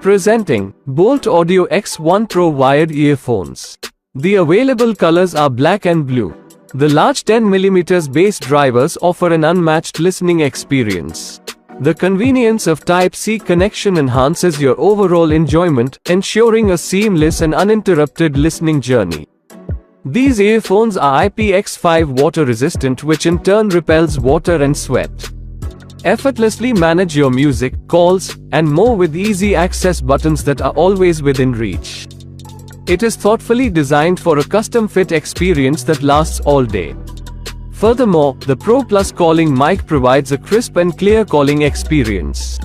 Presenting Boult Audio X1 Pro Wired Earphones. The available colors are black and blue. The large 10mm bass drivers offer an unmatched listening experience. The convenience of Type-C connection enhances your overall enjoyment, ensuring a seamless and uninterrupted listening journey. These earphones are IPX5 water resistant, which in turn repels water and sweat. Effortlessly manage your music, calls, and more with easy access buttons that are always within reach. It is thoughtfully designed for a custom-fit experience that lasts all day. Furthermore, the Pro Plus calling mic provides a crisp and clear calling experience.